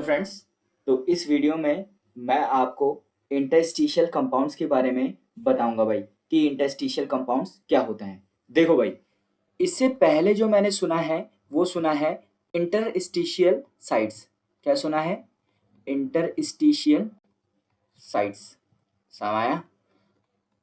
Friends, तो इस video में मैं आपको इंटरस्टिशियल कंपाउंड्स के बारे में बताऊंगा भाई कि इंटरस्टिशियल कंपाउंड्स क्या होते हैं। देखो भाई, इससे पहले जो मैंने सुना है वो सुना है इंटरस्टिशियल साइट्स। क्या सुना है? Interstitial sites. समाया।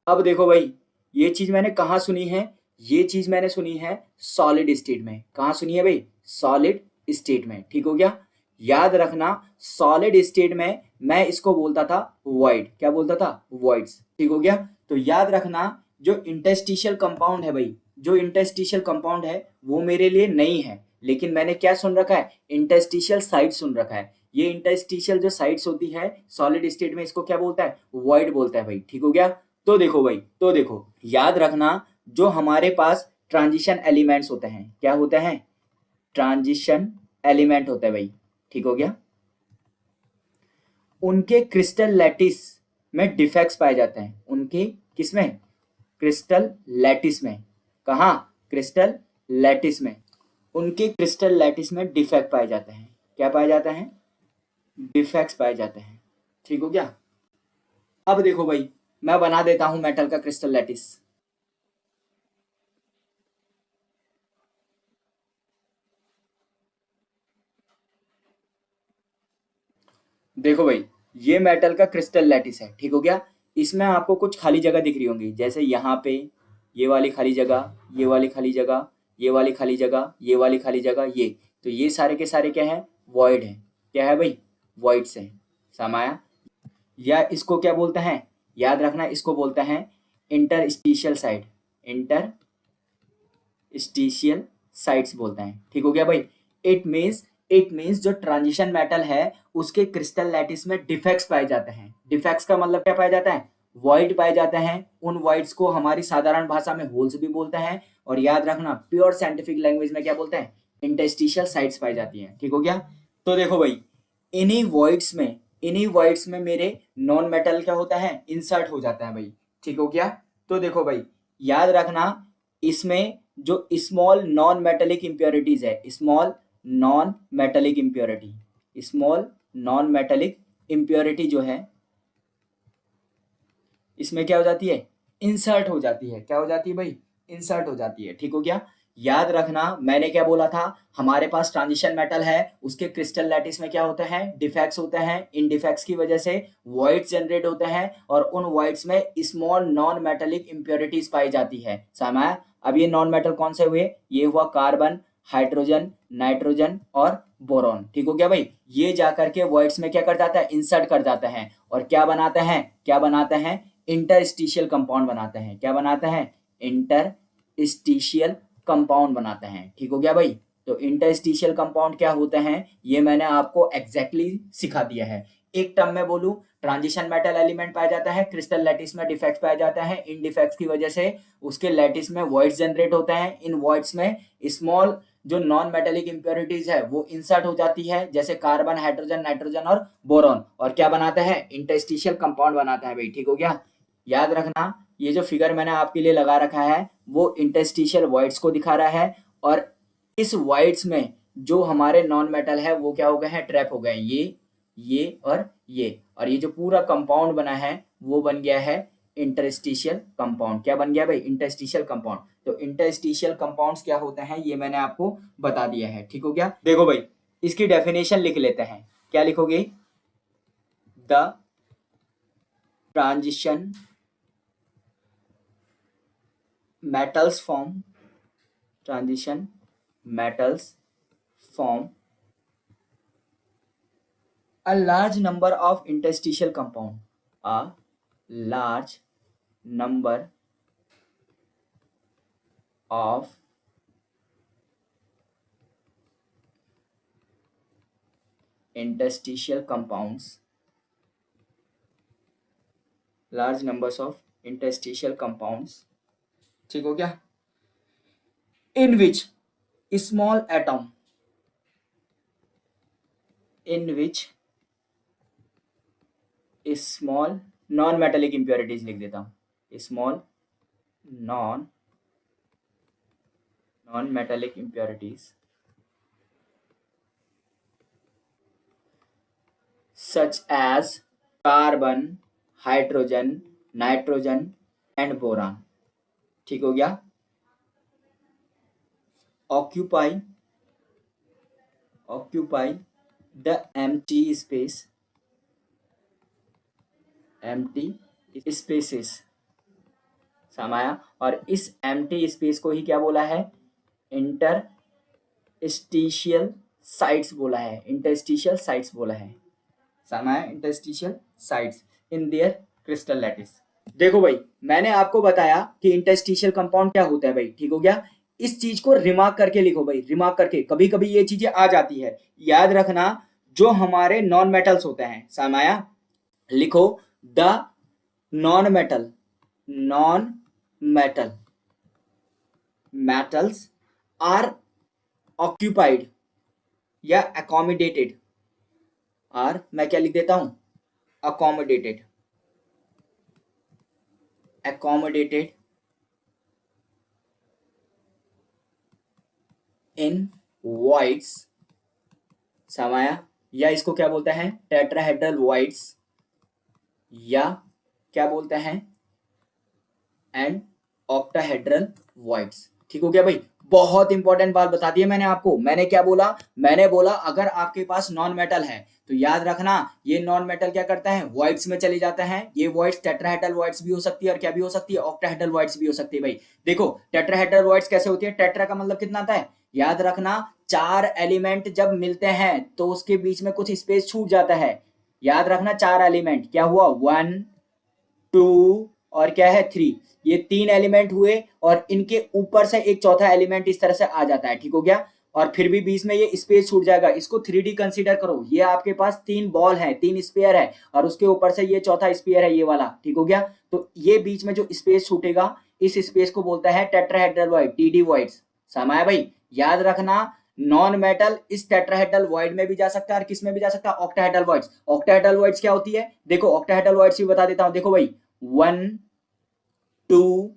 अब देखो भाई, ये चीज मैंने कहाँ सुनी है? ये चीज मैंने सुनी है सॉलिड स्टेट में। कहाँ सुनी है भाई? सॉलिड स्टेट में। ठीक हो गया? याद रखना, सॉलिड स्टेट में मैं इसको बोलता था वॉइड। क्या बोलता था? वॉइड्स। ठीक हो गया? तो याद रखना, जो इंटरस्टिशियल कंपाउंड है भाई, जो इंटरस्टिशियल कंपाउंड है वो मेरे लिए नहीं है, लेकिन मैंने क्या सुन रखा है? इंटरस्टिशियल साइट सुन रखा है। ये इंटरस्टिशियल जो साइट्स होती है सॉलिड स्टेट में, इसको क्या बोलता है? वॉइड बोलता है भाई। ठीक हो गया? तो देखो भाई, तो देखो, याद रखना, जो हमारे पास ट्रांजिशन एलिमेंट्स होते हैं, क्या होते हैं? ट्रांजिशन एलिमेंट होते हैं भाई। ठीक हो गया? उनके क्रिस्टल लैटिस में डिफेक्ट्स पाए जाते हैं। उनके किसमें? क्रिस्टल लैटिस में। कहाँ? क्रिस्टल लैटिस में। उनके क्रिस्टल लैटिस में डिफेक्ट पाए जाते हैं। क्या पाए जाते हैं? डिफेक्ट्स पाए जाते हैं। ठीक हो गया? अब देखो भाई, मैं बना देता हूं मेटल का क्रिस्टल लैटिस। देखो भाई, ये मेटल का क्रिस्टल लैटिस है। ठीक हो गया? इसमें आपको कुछ खाली जगह दिख रही होंगी, जैसे यहाँ पे ये वाली खाली जगह, ये वाली खाली जगह, ये वाली खाली जगह, ये वाली खाली जगह, ये। तो ये सारे के सारे क्या है? वॉइड है। क्या है भाई? वॉइड्स है। समाया? या इसको क्या बोलते हैं? याद रखना, इसको बोलते हैं इंटरस्टिशियल साइड। इंटरस्टिशियल साइट्स बोलते हैं। ठीक हो गया भाई? इट मीन्स जो ट्रांजिशन मेटल है उसके क्रिस्टल लैटिस में डिफेक्ट्स पाए जाते हैं। डिफेक्ट्स का मतलब क्या पाया जाता है? वॉइड पाए जाते हैं। उन वॉइड्स को हमारी साधारण भाषा में होल्स भी बोलते हैं, और याद रखना, प्योर साइंटिफिक लैंग्वेज में क्या बोलते हैं? इंटरस्टिशियल साइट्स पाई जाती हैं। ठीक हो गया? तो देखो भाई, इन्हीं वॉइड्स में इन्हीं वॉइड्स में मेरे नॉन मेटल क्या होता है? इंसर्ट हो जाता है भाई। ठीक हो गया? तो देखो भाई, याद रखना, इसमें जो स्मॉल नॉन मेटेलिक इंप्योरिटीज है, स्मॉल नॉन मेटेलिक इंप्योरिटी जो है, इसमें क्या हो जाती है? इंसर्ट हो जाती है। क्या हो जाती है भाई? इंसर्ट हो जाती है। ठीक हो गया? याद रखना, मैंने क्या बोला था? हमारे पास ट्रांजिशन मेटल है, उसके क्रिस्टल लैटिस में क्या होता है? डिफेक्ट्स होते हैं। इन डिफेक्ट्स की वजह से वॉइड्स जनरेट होते हैं, और उन वॉइड्स में स्मॉल नॉन मेटेलिक इंप्योरिटीज पाई जाती है। समय, अब ये नॉन मेटल कौन से हुए? ये हुआ कार्बन, हाइड्रोजन, नाइट्रोजन और बोरॉन। ठीक हो गया भाई? ये जाकर के वॉइड्स में क्या कर जाता है? इंसर्ट कर जाता है, और क्या बनाते हैं? क्या बनाते हैं? इंटरस्टिशियल कंपाउंड बनाते हैं। क्या बनाते हैं? इंटरस्टिशियल कंपाउंड बनाते हैं। ठीक हो गया भाई? तो इंटरस्टिशियल कंपाउंड क्या होते हैं ये मैंने आपको एग्जैक्टली सिखा दिया है। एक टर्म में बोलूं, ट्रांजिशन मेटल एलिमेंट पाया जाता है, क्रिस्टल लैटिस में डिफेक्ट्स पाया जाता है। इन डिफेक्ट्स की वजह से उसके लैटिस में वॉइड्स जनरेट होते हैं। इन वॉइड्स में स्मॉल जो नॉन मेटेलिक इंप्योरिटीज है वो इंसर्ट हो जाती है, जैसे कार्बन, हाइड्रोजन, नाइट्रोजन और बोरॉन, और क्या बनाता है? इंटरस्टिशियल कंपाउंड बनाता है भाई। ठीक हो गया? याद रखना, ये जो फिगर मैंने आपके लिए लगा रखा है वो इंटरस्टिशियल वॉइड्स को दिखा रहा है, और इस वॉइड्स में जो हमारे नॉन मेटल है वो क्या हो गए हैं? ट्रैप हो गए हैं। ये और ये जो पूरा कंपाउंड बना है वो बन गया है इंटरस्टिशियल कंपाउंड। क्या बन गया भाई? Interstitial compound. तो इंटरस्टिशियल कंपाउंड्स क्या होते हैं ये मैंने आपको बता दिया है। ठीक हो गया? देखो भाई, इसकी डेफिनेशन लिख लेते हैं। क्या लिखोगे? The transition metals form transition metals form a large number of interstitial compound, a large number of interstitial compounds, large numbers of interstitial compounds। ठीक हो गया? in which small atom in which small non metallic impurities लिख देता हूँ, small non metallic impurities such as carbon, hydrogen, nitrogen and boron। ठीक हो गया। occupy the empty spaces। समाया। और इस एम्प्टी स्पेस को ही क्या बोला है? इंटरस्टिशियल साइट्स बोला है। इंटरस्टिशियल साइट्स बोला है। समाया, interstitial sites in their crystal lattice. देखो भाई, मैंने आपको बताया कि इंटरस्टिशियल कंपाउंड क्या होता है भाई। ठीक हो गया। इस चीज को रिमार्क करके लिखो भाई, रिमार्क करके। कभी कभी ये चीजें आ जाती है, याद रखना। जो हमारे नॉन मेटल्स होते हैं, समाया लिखो, the non metal metals are occupied या accommodated, और मैं क्या लिख देता हूं? accommodated in voids। समाया, या इसको क्या बोलते हैं? टेट्राहेड्रल voids, या क्या बोलते हैं? And octahedral voids। ठीक हो गया भाई। बहुत इंपॉर्टेंट बात बता दी है मैंने आपको। मैंने क्या बोला? मैंने बोला अगर आपके पास नॉन मेटल है तो याद रखना, ये नॉन मेटल क्या करता है? वॉइड्स में चले जाता है। ये वॉइड्स टेट्राहेड्रल वॉइड्स भी हो सकती है, और क्या भी हो सकती है? ऑक्टाहेड्रल वॉइड्स भी हो सकती है भाई। देखो, टेट्राहेड्रल वॉइड्स कैसे होती है? टेट्रा का मतलब कितना आता है? याद रखना, 4 एलिमेंट जब मिलते हैं तो उसके बीच में कुछ स्पेस छूट जाता है। याद रखना, 4 एलिमेंट क्या हुआ? 1 2 और क्या है? 3। ये 3 एलिमेंट हुए, और इनके ऊपर से एक चौथा एलिमेंट इस तरह से आ जाता है। ठीक हो गया। और फिर भी बीच में ये स्पेस छूट जाएगा। इसको 3D कंसीडर करो। ये आपके पास 3 बॉल है, 3 स्पेयर है, और उसके ऊपर से ये चौथा स्पेयर है, ये वाला। ठीक हो गया। तो ये बीच में जो स्पेस छूटेगा, इस स्पेस को बोलता है टेट्राहेड्रल वॉइड, TD वॉइड्स। समाया भाई, याद रखना, नॉन मेटल इस टेट्राहेड्रल वॉइड में भी जा सकता है, और किस में भी जा सकता है? Octahedral voids. ऑक्टाहेड्रल वॉइड्स क्या होती है? देखो, ऑक्टाहेड्रल वॉइड्स भी बता देता हूं। देखो भाई, 1 2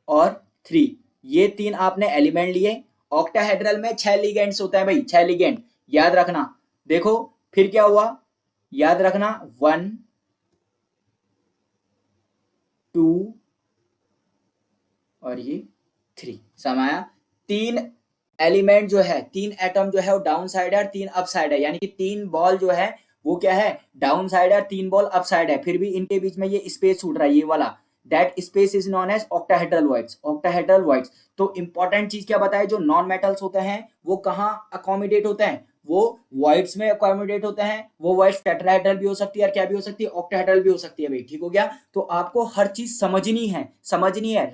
और 3, ये 3 आपने एलिमेंट लिए। ऑक्टाहेड्रल में 6 लिगेंड्स होते हैं भाई, 6 लिगेंड, याद रखना। देखो फिर क्या हुआ, याद रखना, 1 2 और ये 3। समाया, 3 एलिमेंट जो है, 3 एटम जो है वो डाउन साइड है और 3 अप साइड है। यानी कि 3 बॉल जो है वो क्या है? डाउन साइड है, 3 बॉल अप साइड है। फिर भी इनके बीच में ये स्पेस छूट रहा है, ये वाला। That space is known as octahedral voids. Octahedral voids. तो इंपॉर्टेंट चीज क्या बताए? जो नॉन मेटल्स होते हैं वो कहाँ अकोमोडेट होते हैं? वो वॉइड्स में अकोमोडेट होते हैं। वो वॉइड्स टेट्राहेड्रल भी हो सकती है, और क्या भी हो सकती है? ऑक्टाहेड्रल भी हो सकती है भाई। ठीक हो गया। तो आपको हर चीज समझनी है,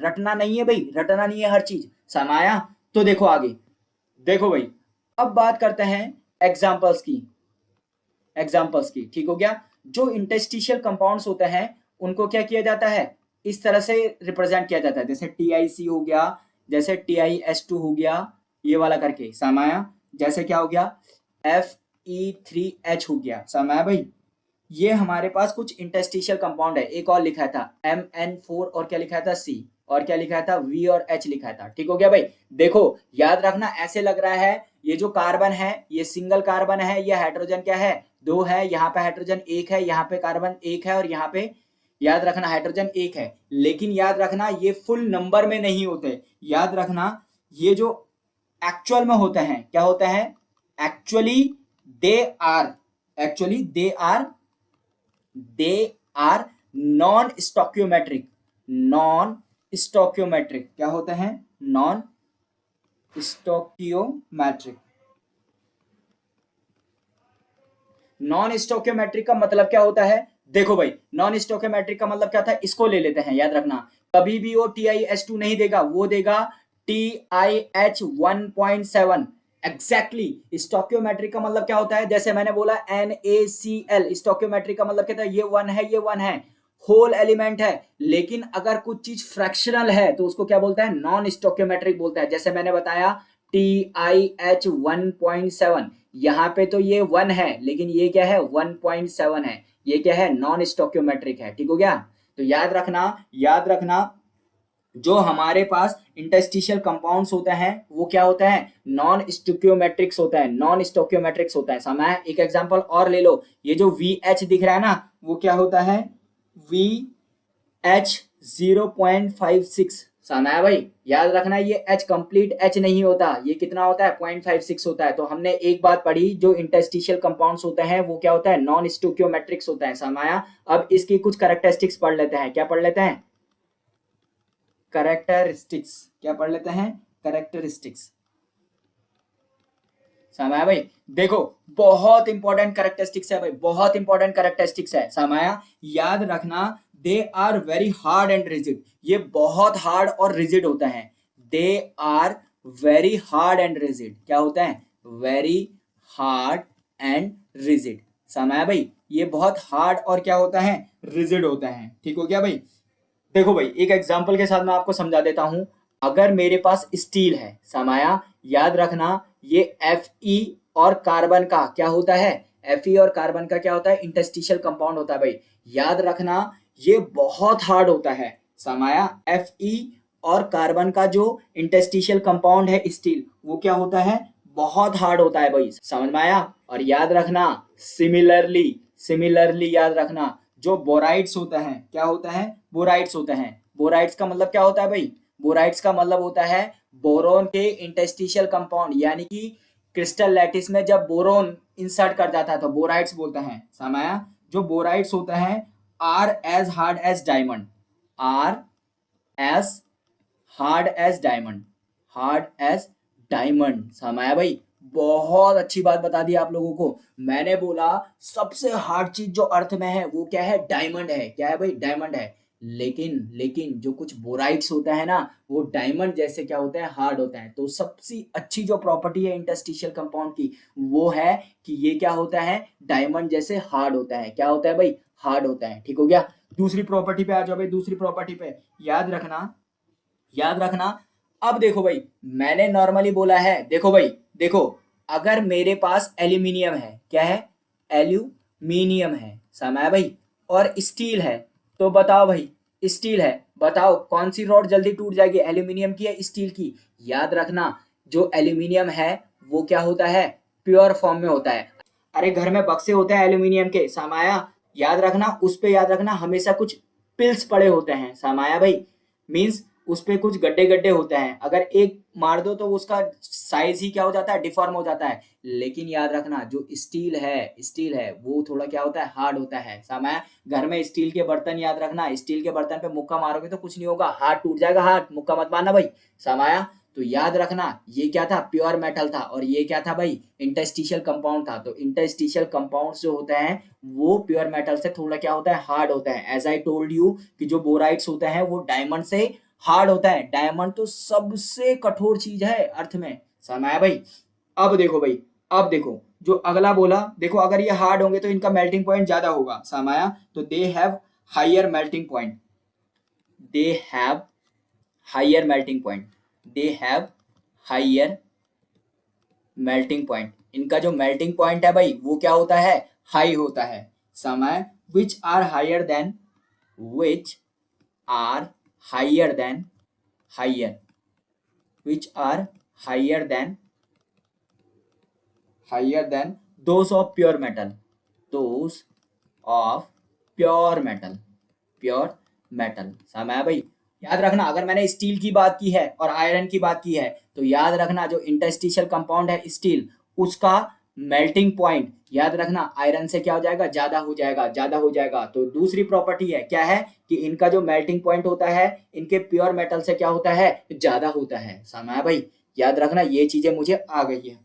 रटना नहीं है भाई, रटना नहीं है हर चीज। समाया, तो देखो आगे। देखो भाई, अब बात करते हैं एग्जाम्पल्स की। ठीक हो गया। जो इंटरस्टिशियल कंपाउंड्स होते हैं उनको क्या किया जाता है? इस तरह से रिप्रेजेंट किया जाता है, जैसे TiC हो गया, जैसे TiS2 हो गया, ये वाला करके। समाया, जैसे क्या हो गया? Fe3H हो गया। समाया भाई, ये हमारे पास कुछ इंटरस्टिशियल कंपाउंड है। एक और लिखा था MN4, और क्या लिखा था? C, और क्या लिखा था? V और H लिखा था। ठीक हो गया भाई। देखो, याद रखना, ऐसे लग रहा है ये जो कार्बन है ये सिंगल कार्बन है, ये हाइड्रोजन क्या है? 2 है। यहाँ पे हाइड्रोजन 1 है, यहाँ पे कार्बन 1 है, और यहाँ पे याद रखना हाइड्रोजन 1 है। लेकिन याद रखना, ये फुल नंबर में नहीं होते। याद रखना, ये जो एक्चुअल में होते हैं, क्या होते हैं? Actually they are non stoichiometric. क्या होते हैं? नॉन स्टोक्योमेट्रिक का मतलब क्या होता है? देखो भाई, नॉन स्टोक्योमेट्रिक का मतलब क्या था? इसको ले लेते हैं। याद रखना, कभी भी वो TiS2 नहीं देगा, वो देगा TiH1.7। एग्जैक्टली। स्टोक्योमेट्रिक का मतलब क्या होता है? जैसे मैंने बोला NaCl, स्टोक्योमेट्रिक का मतलब क्या था? ये 1 है, ये 1 है, होल एलिमेंट है। लेकिन अगर कुछ चीज फ्रैक्शनल है तो उसको क्या बोलता है? नॉन स्टोक्योमेट्रिक बोलता है। जैसे मैंने बताया TiH1.7, यहाँ पे तो ये 1 है, लेकिन ये क्या है? 1.7 है। ये क्या है? नॉन स्टोक्योमेट्रिक है। ठीक हो गया। तो याद रखना, जो हमारे पास इंटरस्टिशियल कंपाउंड्स होते हैं वो क्या होता है, नॉन स्टोकियोमेट्रिक्स होता है, नॉन स्टोकियोमेट्रिक्स होता है। समय एक एग्जांपल और ले लो, ये जो वी एच दिख रहा है ना, वो क्या होता है, वी एच 0.56। समय भाई याद रखना, ये एच कंप्लीट एच नहीं होता, ये कितना होता है, 0.56 होता है। तो हमने एक बात पढ़ी, जो इंटरस्टिशियल कंपाउंड्स होते हैं वो क्या होता है, नॉन स्टोकियोमेट्रिक्स होता है। समाया अब इसकी कुछ कैरेक्टरिस्टिक्स पढ़ लेते हैं। क्या पढ़ लेते हैं, कैरेक्टरिस्टिक्स। क्या पढ़ लेते हैं, कैरेक्टरिस्टिक्स। समाया भाई देखो, बहुत इंपॉर्टेंट कैरेक्टरिस्टिक्स है भाई, बहुत इंपॉर्टेंट कैरेक्टरिस्टिक्स है। समाया याद रखना, they are very hard and rigid, ये बहुत हार्ड और रिजिड होता है। They are very hard and rigid, क्या होता है, वेरी हार्ड एंड रिजिड। समाया भाई ये बहुत हार्ड और क्या होता है, रिजिड होता है। ठीक हो गया भाई। देखो भाई एक एग्जांपल के साथ मैं आपको समझा देता हूं। अगर मेरे पास स्टील है, समाया याद रखना, ये एफ ई और कार्बन का क्या होता है, एफ ई और कार्बन का क्या होता है, इंटरस्टिशियल कंपाउंड होता है भाई। याद रखना ये बहुत हार्ड होता है। समाया एफ ई और कार्बन का जो इंटरस्टिशियल कंपाउंड है स्टील, वो क्या होता है, बहुत हार्ड होता है भाई। समझ में आया। और याद रखना सिमिलरली, सिमिलरली याद रखना, जो बोराइड्स होता है, क्या होता है, बोराइड्स होते हैं। बोराइड्स का मतलब क्या होता है भाई, बोराइड्स का मतलब होता है बोरोन के इंटरस्टिशियल कंपाउंड, यानी कि क्रिस्टल लैटिस में जब बोरोन इंसर्ट कर जाता है तो बोराइड्स बोलते हैं। समाया जो बोराइड्स होते हैं are as hard as diamond, are as hard as diamond, hard as diamond. समाया भाई बहुत अच्छी बात बता दी आप लोगों को। मैंने बोला सबसे हार्ड चीज जो अर्थ में है वो क्या है, डायमंड है। क्या है भाई, डायमंड है। लेकिन लेकिन जो कुछ बोराइट्स होता है ना, वो डायमंड जैसे क्या होता है, हार्ड होता है। तो सबसे अच्छी जो प्रॉपर्टी है इंटरस्टिशियल कंपाउंड की, वो है कि ये क्या होता है, डायमंड जैसे हार्ड होता है। क्या होता है भाई, हार्ड होता है। ठीक हो गया। दूसरी प्रॉपर्टी पे आ जाओ भाई, दूसरी प्रॉपर्टी पे याद रखना, याद रखना। अब देखो भाई मैंने नॉर्मली बोला है, देखो भाई देखो, अगर मेरे पास एल्यूमिनियम है, क्या है, एल्यूमिनियम है। समय भाई और स्टील है, तो बताओ भाई, स्टील है, बताओ कौन सी रॉड जल्दी टूट जाएगी, एल्यूमिनियम की या स्टील की। याद रखना जो एल्यूमिनियम है वो क्या होता है, प्योर फॉर्म में होता है। अरे घर में बक्से होते हैं एल्यूमिनियम के, सामाया याद रखना, उस पे याद रखना हमेशा कुछ पिल्स पड़े होते हैं। सामाया भाई मीन्स उस पे कुछ गड्ढे गड्ढे होते हैं, अगर एक मार दो तो उसका साइज ही क्या हो जाता है, डिफॉर्म हो जाता है। लेकिन याद रखना जो स्टील है, स्टील है वो थोड़ा क्या होता है, हार्ड होता है। समय घर में स्टील के बर्तन याद रखना, स्टील के बर्तन पे मुक्का मारोगे तो कुछ नहीं होगा, हाथ टूट जाएगा, हाथ मुक्का मत मारना भाई। समाया तो याद रखना ये क्या था, प्योर मेटल था, और ये क्या था भाई, इंटरस्टिशियल कंपाउंड था। तो इंटरस्टिशियल कंपाउंड्स जो होते हैं वो प्योर मेटल से थोड़ा क्या होता है, हार्ड होता है। एज आई टोल्ड यू कि जो बोराइट्स होते हैं वो डायमंड से हार्ड होता है। डायमंड तो सबसे कठोर चीज है अर्थ में। समझ आया भाई। अब देखो भाई, अब देखो जो अगला बोला, देखो अगर ये हार्ड होंगे तो इनका मेल्टिंग पॉइंट ज्यादा होगा। समाया तो they have higher melting point, they have higher melting point, they have higher melting point. इनका जो मेल्टिंग पॉइंट है भाई वो क्या होता है, हाई होता है। समय which are higher than, which are higher than, higher, which are higher than, higher than those of pure metal, those of pure metal, pure metal। समझ भाई। याद रखना अगर मैंने स्टील की बात की है और आयरन की बात की है तो याद रखना जो इंटरस्टिशियल कंपाउंड है स्टील, उसका मेल्टिंग पॉइंट याद रखना आयरन से क्या हो जाएगा, ज्यादा हो जाएगा, ज्यादा हो जाएगा। तो दूसरी प्रॉपर्टी है क्या है कि इनका जो मेल्टिंग पॉइंट होता है इनके प्योर मेटल से क्या होता है, ज्यादा होता है। समझ भाई। याद रखना ये चीजें मुझे आ गई है।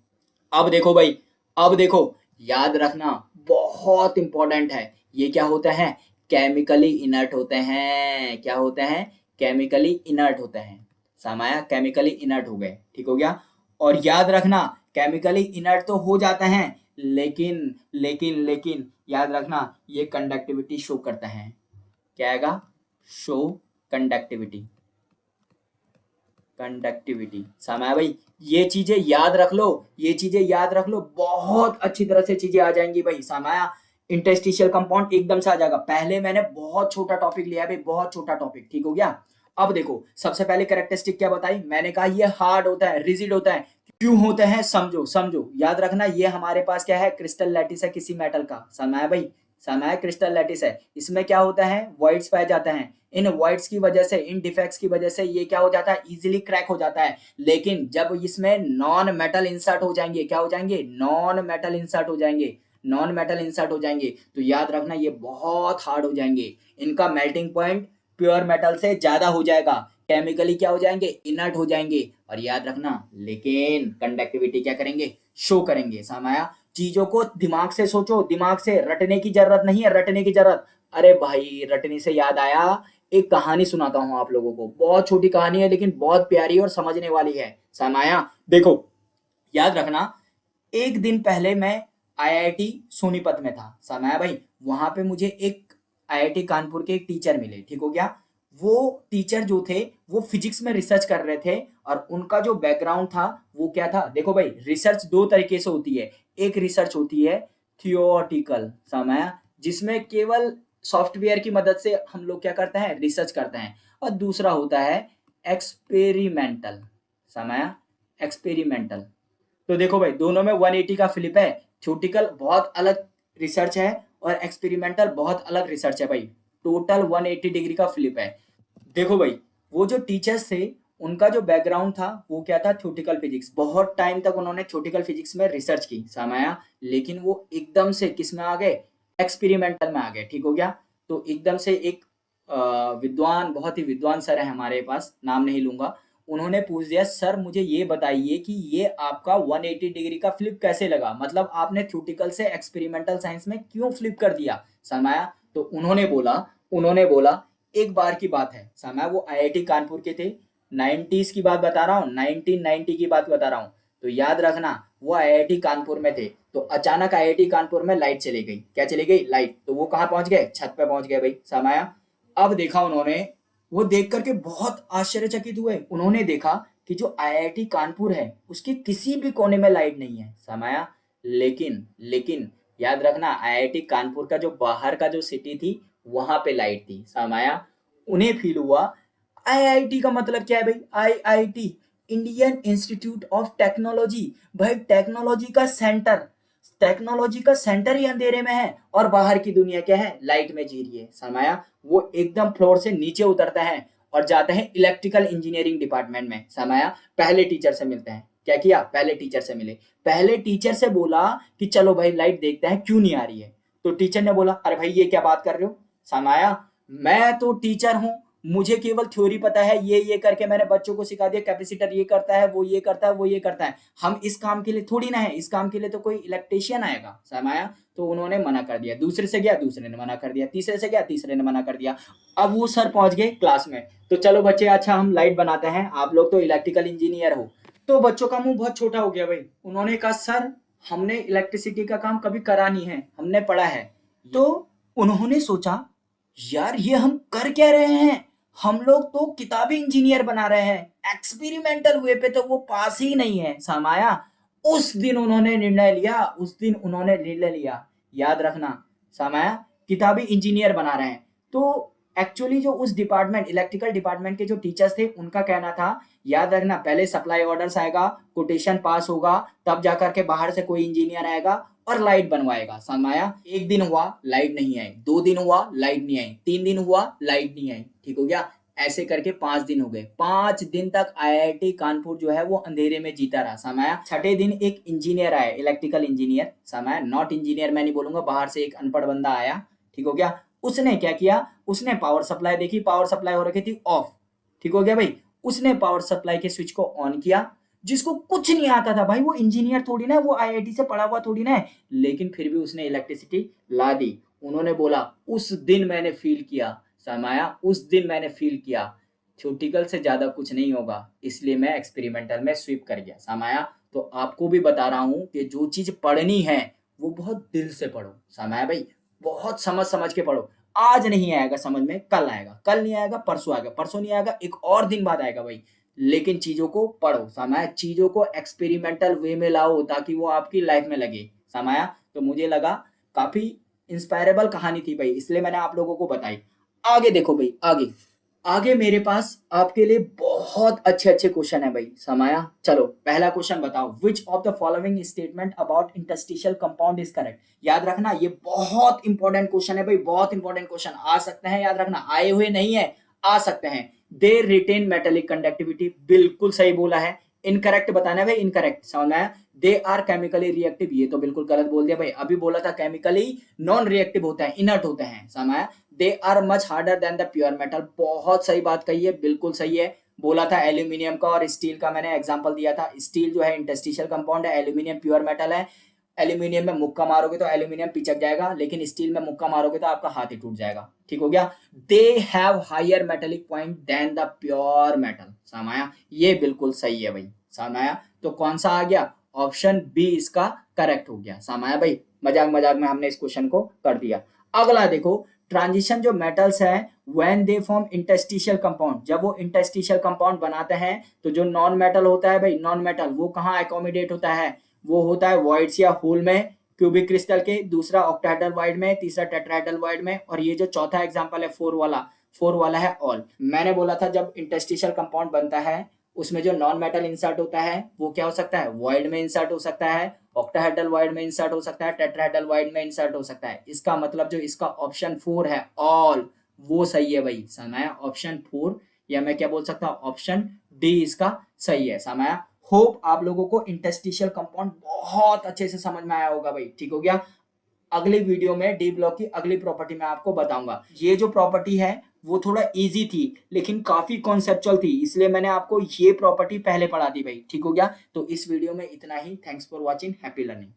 अब देखो भाई, अब देखो याद रखना बहुत इंपॉर्टेंट है, ये क्या होता है, केमिकली इनर्ट होते हैं। क्या होते हैं, केमिकली इनर्ट होते हैं। सामाया केमिकली इनर्ट हो गए। ठीक हो गया। और याद रखना केमिकली इनर्ट तो हो जाते हैं, लेकिन याद रखना ये कंडक्टिविटी शो करते हैं। क्या आएगा, शो कंडक्टिविटी, कंडक्टिविटी। समय भाई ये चीजें याद रख लो, ये चीजें याद रख लो, बहुत अच्छी तरह से चीजें आ जाएंगी भाई। समाया इंटरस्टिशियल कंपाउंड एकदम से आ जाएगा। पहले मैंने बहुत छोटा टॉपिक लिया है भाई, बहुत छोटा टॉपिक। ठीक हो गया। अब देखो सबसे पहले कैरेक्टरिस्टिक क्या बताई मैंने, कहा ये हार्ड होता है, रिजिड होता है। क्यों होते हैं समझो समझो, याद रखना ये हमारे पास क्या है, क्रिस्टल लैटिस है किसी मेटल का, समय भाई समय क्रिस्टल लैटिस है। इसमें क्या होता है, वॉइड्स पाए जाते हैं। इन वॉइड्स की वजह से, इन डिफेक्ट्स की वजह से ये क्या हो जाता है, इजीली क्रैक हो जाता है। लेकिन जब इसमें नॉन मेटल इंसर्ट हो जाएंगे, क्या हो जाएंगे, नॉन मेटल इंसर्ट हो जाएंगे, नॉन मेटल इंसर्ट हो जाएंगे, तो याद रखना ये बहुत हार्ड हो जाएंगे। इनका मेल्टिंग पॉइंट प्योर मेटल से ज्यादा हो जाएगा, केमिकली क्या हो जाएंगे, इनर्ट हो जाएंगे। और याद रखना लेकिन कंडक्टिविटी क्या करेंगे, शो करेंगे। समाया चीजों को दिमाग से सोचो, दिमाग से, रटने की जरूरत नहीं है, रटने की जरूरत। अरे भाई रटने से याद आया, एक कहानी सुनाता हूं आप लोगों को, बहुत छोटी कहानी है लेकिन बहुत प्यारी और समझने वाली है। समाया देखो, याद रखना, एक दिन पहले मैं आईआईटी सोनीपत में था। समय भाई वहां पे मुझे एक आईआईटी कानपुर के एक टीचर मिले, ठीक हो गया। वो टीचर जो थे वो फिजिक्स में रिसर्च कर रहे थे, और उनका जो बैकग्राउंड था वो क्या था, देखो भाई रिसर्च दो तरीके से होती है। एक रिसर्च होती है थियोटिकल, समय जिसमें केवल सॉफ्टवेयर की मदद से हम लोग क्या करते हैं, रिसर्च करते हैं। और दूसरा होता है एक्सपेरिमेंटल, समय एक्सपेरिमेंटल। तो देखो भाई दोनों में 180 का फ्लिप है। थ्योरेटिकल बहुत अलग रिसर्च है और एक्सपेरिमेंटल बहुत अलग रिसर्च है भाई, टोटल 180 डिग्री का फ्लिप है। देखो भाई वो जो टीचर्स थे उनका जो बैकग्राउंड था वो क्या था, थ्योरेटिकल फिजिक्स, बहुत टाइम तक उन्होंने थ्योरेटिकल फिजिक्स में रिसर्च की समाया। लेकिन वो एकदम से किस में आ गए, एक्सपेरिमेंटल में आ गए, ठीक हो गया। तो एकदम से एक विद्वान, बहुत ही विद्वान सर है हमारे पास, नाम नहीं लूंगा, उन्होंने पूछ दिया सर मुझे ये बताइए कि ये आपका 180 डिग्री का फ्लिप कैसे लगा, मतलब आपने थ्योरेटिकल से एक्सपेरिमेंटल साइंस में क्यों फ्लिप कर दिया समाया। तो उन्होंने बोला एक बार की बात है समय, वो आईआईटी कानपुर के थे, 90s की बात बता रहा हूँ, 1990 की बात बता रहा हूँ। तो याद रखना वो आईआईटी कानपुर में थे, तो अचानक आईआईटी कानपुर में लाइट चली गई, क्या चली गई, लाइट। तो वो कहाँ पहुंच गए, छत पे पहुंच गए भाई समाया। अब देखा उन्होंने, वो देख करके बहुत आश्चर्यचकित हुए। उन्होंने देखा कि जो आईआईटी कानपुर है उसके किसी भी कोने में लाइट नहीं है समाया। लेकिन याद रखना आईआईटी कानपुर का जो बाहर का जो सिटी थी वहां पे लाइट थी समाया। उन्हें फील हुआ, आईआईटी का मतलब क्या है भाई, IIT, Indian institute of technology, भाई टेक्नोलॉजी का सेंटर, टेक्नोलॉजी का सेंटर ही अंधेरे में है और बाहर की दुनिया क्या है, लाइट में जी रही है समाया। वो एकदम फ्लोर से नीचे उतरता है और जाते हैं इलेक्ट्रिकल इंजीनियरिंग डिपार्टमेंट में समाया। पहले टीचर से मिलते हैं, क्या किया, पहले टीचर से मिले, पहले टीचर से बोला कि चलो भाई लाइट देखते हैं क्यों नहीं आ रही है। तो टीचर ने बोला अरे भाई ये क्या बात कर रहे हो समाया, मैं तो टीचर हूँ, मुझे केवल थ्योरी पता है, ये करके मैंने बच्चों को सिखा दिया, कैपेसिटर ये करता है, वो ये करता है, वो ये करता है, हम इस काम के लिए थोड़ी ना है, इस काम के लिए तो कोई इलेक्ट्रिशियन आएगा समाया। तो उन्होंने मना कर दिया, दूसरे से गया, दूसरे ने मना कर दिया, तीसरे से गया, तीसरे ने मना कर दिया। अब वो सर पहुंच गए क्लास में, तो चलो बच्चे अच्छा हम लाइट बनाते हैं, आप लोग तो इलेक्ट्रिकल इंजीनियर हो। तो बच्चों का मुंह बहुत छोटा हो गया भाई, उन्होंने कहा सर हमने इलेक्ट्रिसिटी का काम कभी करा नहीं है, हमने पढ़ा है। तो उन्होंने सोचा यार ये हम कर क्या रहे हैं, हम लोग तो किताबी इंजीनियर बना रहे हैं, एक्सपेरिमेंटल वे पे तो वो पास ही नहीं है समाया। उस दिन उन्होंने निर्णय लिया, उस दिन उन्होंने निर्णय लिया, याद रखना समाया, किताबी इंजीनियर बना रहे हैं। तो एक्चुअली जो उस डिपार्टमेंट, इलेक्ट्रिकल डिपार्टमेंट के जो टीचर्स थे उनका कहना था, याद रखना पहले सप्लाई ऑर्डर्स आएगा, कोटेशन पास होगा, तब जाकर के बाहर से कोई इंजीनियर आएगा और लाइट बनवाएगा समाया। एक दिन हुआ लाइट नहीं आई, 2 दिन हुआ लाइट नहीं आई, 3 दिन हुआ लाइट नहीं आई, ठीक हो गया। ऐसे करके 5 दिन हो गए, 5 दिन तक आईआईटी कानपुर जो है वो अंधेरे में जीता रहा समाया। छठे दिन एक इंजीनियर आया, इलेक्ट्रिकल इंजीनियर समाया, नॉट इंजीनियर मैं नहीं बोलूंगा, बाहर से एक अनपढ़ बंदा आया, ठीक हो गया। उसने क्या किया, उसने पावर सप्लाई देखी, पावर सप्लाई हो रखी थी ऑफ, ठीक हो गया भाई। उसने पावर सप्लाई के स्विच को ऑन किया, जिसको कुछ नहीं आता था भाई, वो इंजीनियर थोड़ी ना है, वो आईआईटी से पढ़ा हुआ थोड़ी ना है, लेकिन फिर भी उसने इलेक्ट्रिसिटी ला दी। उन्होंने बोला उस दिन मैंने फील किया समाया, उस दिन मैंने फील किया थ्योरेटिकल से ज्यादा कुछ नहीं होगा, इसलिए मैं एक्सपेरिमेंटल में स्विप कर गया समाया। तो आपको भी बता रहा हूं कि जो चीज पढ़नी है वो बहुत दिल से पढ़ो समाया भाई, बहुत समझ समझ के पढ़ो। आज नहीं आएगा समझ में, कल आएगा, कल नहीं आएगा परसों आएगा, परसों नहीं आएगा एक और दिन बाद आएगा भाई। लेकिन चीजों को पढ़ो समाया, चीजों को एक्सपेरिमेंटल वे में लाओ ताकि वो आपकी लाइफ में लगे समाया। तो मुझे लगा काफी इंस्पायरेबल कहानी थी भाई, इसलिए मैंने आप लोगों को बताई। आगे देखो भाई, आगे आगे मेरे पास आपके लिए बहुत अच्छे अच्छे क्वेश्चन है भाई, समाया। चलो पहला क्वेश्चन बताओ, which of the following statement about interstitial compound is correct. याद रखना ये बहुत इंपॉर्टेंट क्वेश्चन है भाई, बहुत इंपॉर्टेंट क्वेश्चन आ सकते हैं, याद रखना आए हुए नहीं है, आ सकते हैं। दे रिटेन मेटेलिक कंडक्टिविटी, बिल्कुल सही बोला है। इनकरेक्ट बताना है भाई, इनकरेक्ट, समझ में आया। दे आर केमिकली रिएक्टिव, ये तो बिल्कुल गलत बोल दिया भाई, अभी बोला था केमिकली नॉन रिएक्टिव होते हैं, इनर्ट होते हैं, समझ में आया। They are much harder than the pure metal, बहुत सही बात कही है, बिल्कुल सही है। बोला था एल्यूमिनियम का और स्टील का, मैंने एग्जांपल दिया था। स्टील जो है इंटरस्टिशियल कंपाउंड है, एल्यूमिनियम प्योर मेटल है। एल्यूमिनियम में मुक्का मारोगे तो एल्यूमिनियम पिचक जाएगा, लेकिन स्टील में मुक्का मारोगे तो आपका हाथ ही टूट जाएगा, ठीक हो गया। They have higher metallic point than the pure metal, समझ, ये बिल्कुल सही है भाई, समझ। तो कौन सा आ गया, ऑप्शन बी इसका करेक्ट हो गया, समझ भाई। मजाक मजाक में हमने इस क्वेश्चन को कर दिया। अगला देखो, ट्रांजिशन जो मेटल्स है when they form interstitial compound, जब वो इंटरस्टिशियल कंपाउंड बनाते हैं तो जो नॉन मेटल होता है भाई, नॉन मेटल वो कहाँ एकोमोडेट होता है, वो होता है वॉइड्स या होल में, क्यूबिक क्रिस्टल के, दूसरा ऑक्टाहेड्रल वॉइड में, तीसरा टेट्राहेड्रल वॉइड में, और ये जो चौथा एग्जांपल है फोर वाला है ऑल। मैंने बोला था जब इंटरस्टिशियल कंपाउंड बनता है उसमें जो नॉन मेटल इंसर्ट होता है वो क्या हो सकता है, वॉइड में इंसर्ट हो सकता है, ऑक्टाहेड्रल वॉइड में इंसर्ट हो सकता है, टेट्राहेड्रल वॉइड में इंसर्ट हो सकता है। इसका मतलब जो इसका ऑप्शन 4 है ऑल, वो सही है भाई, समझाया, ऑप्शन 4, या मैं क्या बोल सकता हूँ, ऑप्शन डी इसका सही है, समझाया। होप आप लोगों को इंटरस्टिशियल कंपाउंड बहुत अच्छे से समझ में आया होगा भाई, ठीक हो गया। अगले वीडियो में डी ब्लॉक की अगली प्रॉपर्टी मैं आपको बताऊंगा। ये जो प्रॉपर्टी है वो थोड़ा इजी थी लेकिन काफी कॉन्सेप्चुअल थी, इसलिए मैंने आपको ये प्रॉपर्टी पहले पढ़ा दी भाई, ठीक हो गया। तो इस वीडियो में इतना ही, thanks for watching, happy learning.